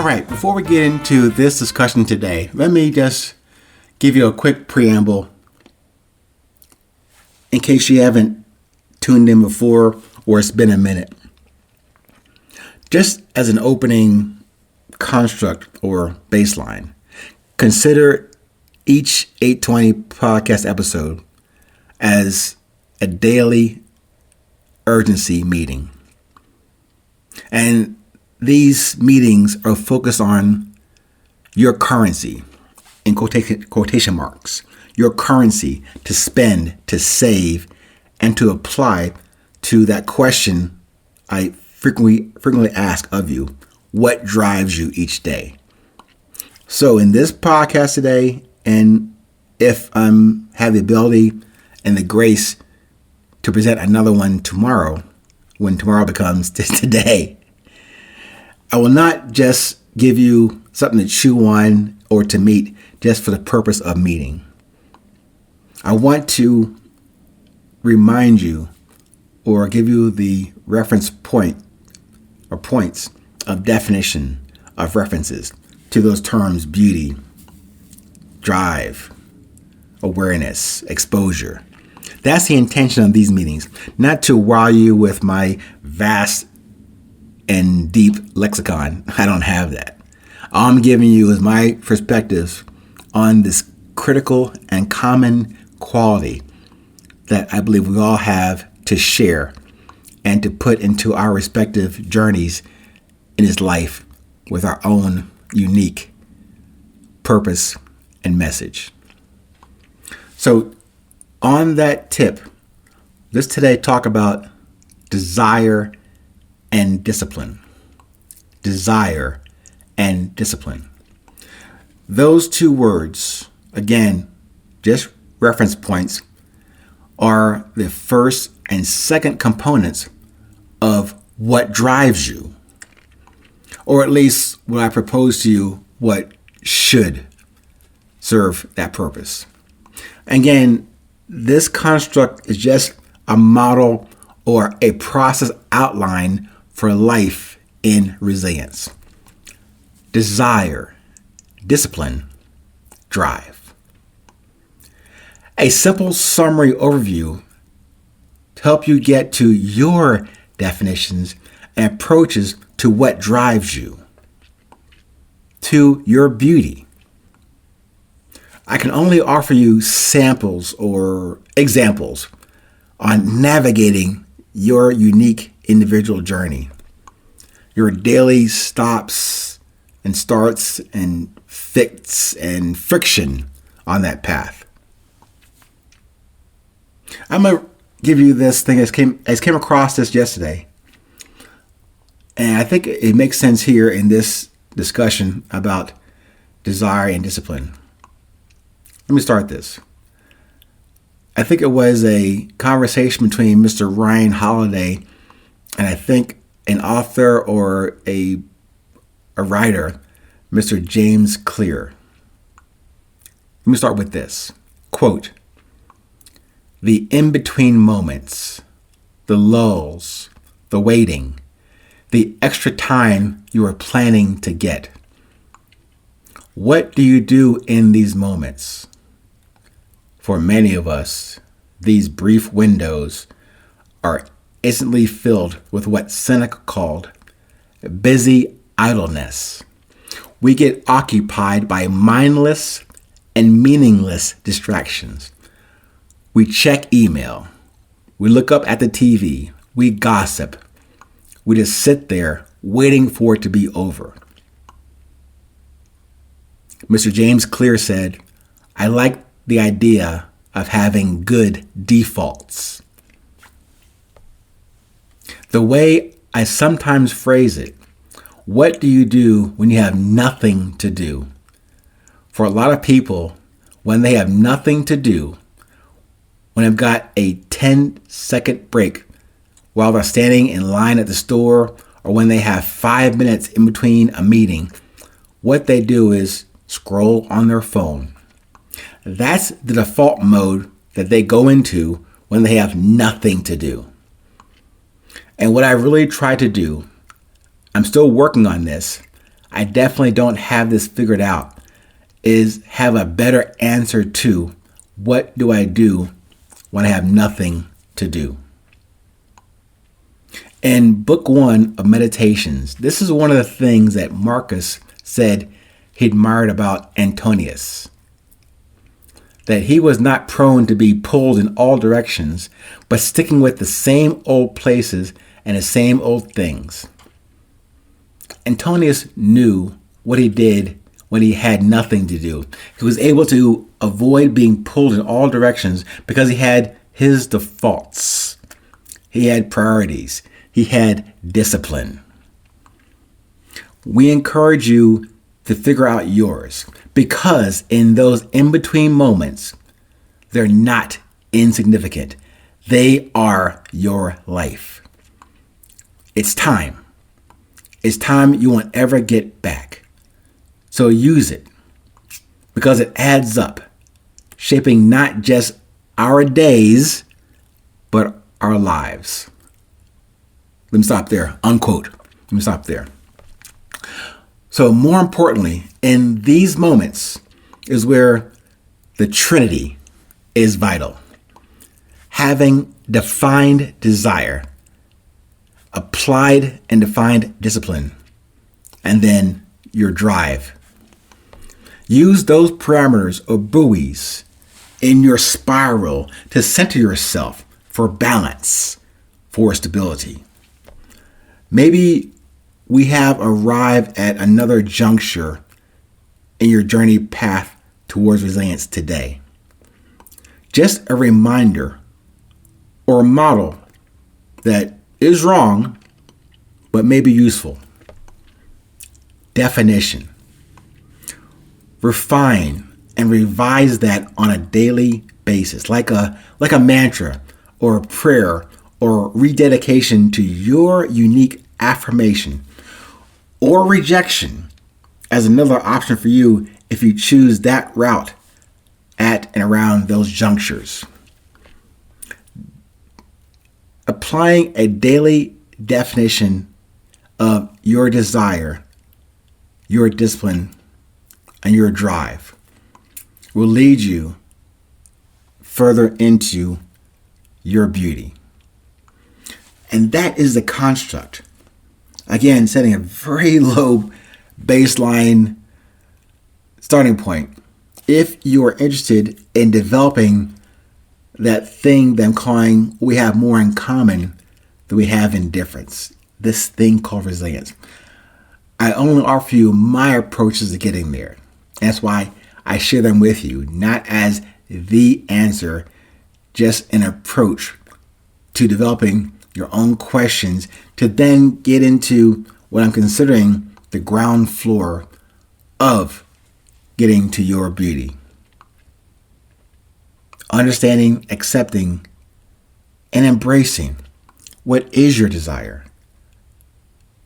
right, before we get into this discussion today, let me just give you a quick preamble in case you haven't tuned in before or it's been a minute. Just as an opening construct or baseline, consider each 820 podcast episode as a daily urgency meeting. And these meetings are focused on your currency, in quotation marks, your currency to spend, to save, and to apply to that question I frequently ask of you: what drives you each day? So in this podcast today, and if I have the ability and the grace to present another one tomorrow, when tomorrow becomes today, I will not just give you something to chew on or to meet just for the purpose of meeting. I want to remind you or give you the reference point or points of definition of references to those terms: beauty, drive, awareness, exposure. That's the intention of these meetings, not to wow you with my vast and deep lexicon. I don't have that. All I'm giving you is my perspectives on this critical and common quality that I believe we all have to share and to put into our respective journeys in this life with our own unique purpose and message. So on that tip, let's today talk about desire and discipline. Desire and discipline. Those two words, again, just reference points, are the first and second components of what drives you, or at least what I propose to you, what should serve that purpose. Again, this construct is just a model or a process outline for life in resilience. Desire, discipline, drive. A simple summary overview to help you get to your definitions and approaches to what drives you, to your beauty. I can only offer you samples or examples on navigating your unique individual journey, your daily stops and starts and fits and friction on that path. I'm going to give you this thing as came across this yesterday. And I think it makes sense here in this discussion about desire and discipline. Let me start this. I think it was a conversation between Mr. Ryan Holiday and I think an author or a writer, Mr. James Clear. Let me start with this. Quote, "The in-between moments, the lulls, the waiting, the extra time you are planning to get. What do you do in these moments? For many of us, these brief windows are instantly filled with what Seneca called busy idleness. We get occupied by mindless and meaningless distractions. We check email. We look up at the TV. We gossip. We just sit there waiting for it to be over." Mr. James Clear said, "I like the idea of having good defaults. The way I sometimes phrase it, what do you do when you have nothing to do? For a lot of people, when they have nothing to do, when they've got a 10-second break while they're standing in line at the store, or when they have 5 minutes in between a meeting, what they do is scroll on their phone. That's the default mode that they go into when they have nothing to do. And what I really try to do, I'm still working on this, I definitely don't have this figured out, is have a better answer to what do I do when I have nothing to do. In book 1 of Meditations, this is one of the things that Marcus said he admired about Antonius. That he was not prone to be pulled in all directions, but sticking with the same old places and the same old things. Antonius knew what he did when he had nothing to do. He was able to avoid being pulled in all directions because he had his defaults. He had priorities. He had discipline. We encourage you to figure out yours, because in those in-between moments, they're not insignificant. They are your life. It's time. It's time you won't ever get back. So use it, because it adds up, shaping not just our days, but our lives. Let me stop there. Unquote. Let me stop there. So more importantly, in these moments is where the Trinity is vital. Having defined desire, applied and defined discipline, and then your drive. Use those parameters or buoys in your spiral to center yourself for balance, for stability. Maybe we have arrived at another juncture in your journey path towards resilience today. Just a reminder or a model that is wrong, but may be useful. Definition. Refine and revise that on a daily basis, like a mantra or a prayer or rededication to your unique affirmation, or rejection as another option for you if you choose that route at and around those junctures. Applying a daily definition of your desire, your discipline, and your drive will lead you further into your beauty. And that is the construct. Again, setting a very low baseline starting point. If you are interested in developing that thing that I'm calling we have more in common than we have in difference, this thing called resilience, I only offer you my approaches to getting there. That's why I share them with you, not as the answer, just an approach to developing your own questions to then get into what I'm considering the ground floor of getting to your beauty. Understanding, accepting, and embracing what is your desire.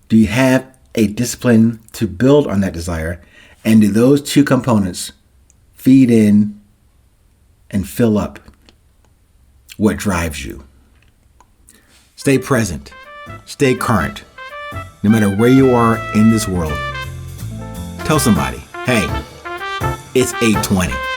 Do you have a discipline to build on that desire? And do those two components feed in and fill up what drives you? Stay present. Stay current. No matter where you are in this world. Tell somebody, hey, it's 8:20.